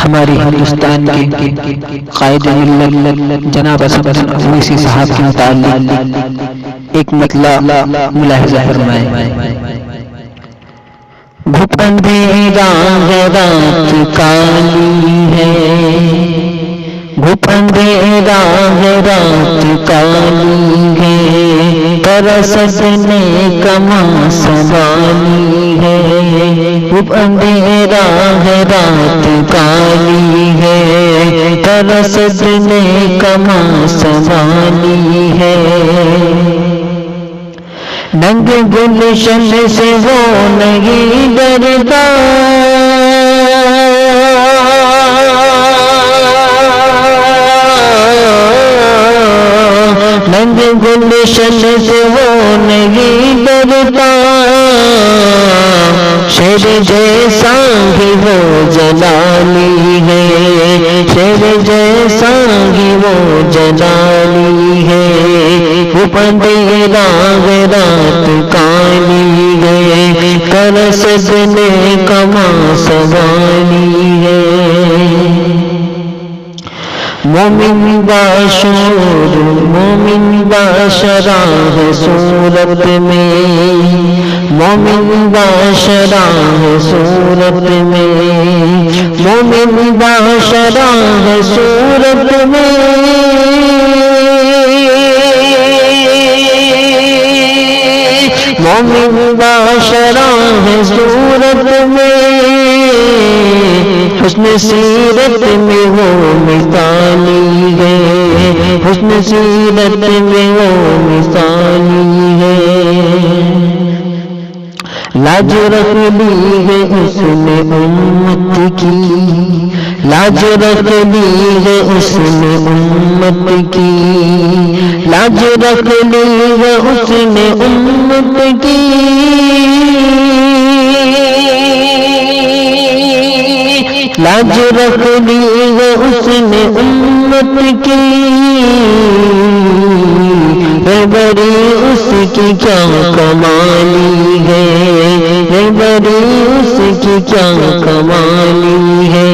ہماری ہندوستان کے قائد ملت جناب اسد اویسی صاحب کے متعلق ایک مطلع ملاحظہ فرمائیں۔ گھٹ اندھیرا ہے رات کالی ہے، گھٹ اندھیرا ہے رات کالی ہے، ترسنے کماں سنبھالی ہے، گھٹ اندھیرا ہے رات کالی ہے، ترسنے کماں سنبھالی ہے، ننگ گلشن سے وہ نہیں ڈرتا، ننگ گلشن سے وہ نہیں ڈرتا، شیر جیسا ہی وہ جلالی ہے، شیر جیسا ہی وہ جلالی ہے، گھٹ اندھیرا ہے رات کالی ہے، ترسنے کماں سنبھالی ہے، مومن باشعور مومن باشرح صورت میں، مومن باشرح صورت میں، مومن باشرح صورت میں، مومن باشرح صورت میں، حسن سیرت میں وہ مثالی ہے، حسن سیرت میں وہ مثالی ہے، لاج رکھ لی ہے اس نے امت کی، لاج رکھ لی ہے اس نے امت کی، لاج رکھ لی ہے اس نے امت کی، لاج رکھ لی ہے اس نے امت کی، ہے بڑی اس کی کیا کمالی ہے، ہے بڑی اس کی کیا کمالی ہے،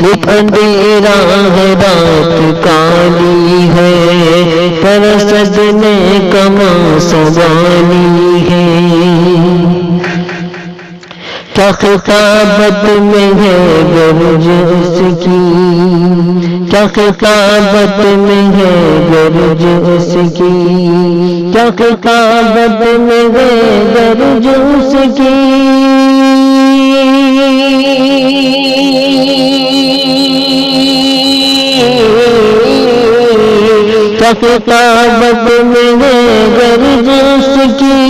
گھٹ اندھیرا ہے رات کالی ہے، ترسنے کماں سنبھالی ہے، کیا خطابت میں ہے گرج اس کی، کیا خطابت میں ہے گرج اس کی، کیا خطابت میں ہے گرج اس کی، کیا خطابت میں ہے گرج اس کی،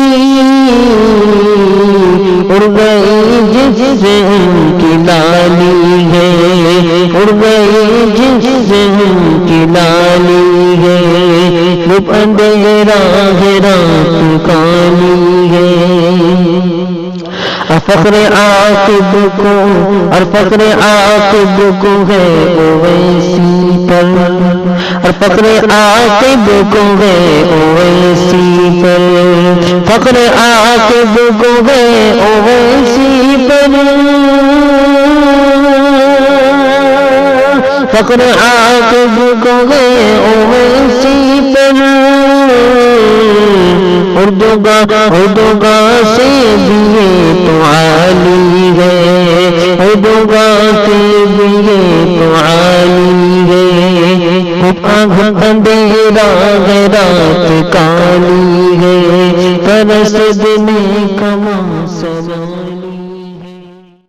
اڑ گئی جس سے ان کی لالی ہے، اڑ گئی جس سے ان کی لالی ہے، گھٹ اندھیرا ہے رات کالی ہے، فخر عاقب کو اور فخر عاقب کو ہے اویسی پر، اور فخر عاقب کو ہے اویسی پر، فخر عاقب کو ہے اویسی پر، فخر عاقب کو ہے اویسی پر، اردوگاہ سے بھی یہ تو عالی ہے، اردوگاہ سے بھی یہ تو عالی ہے، گھٹ اندھیرا ہے رات کالی ہے، ترسنے کماں سنبھالی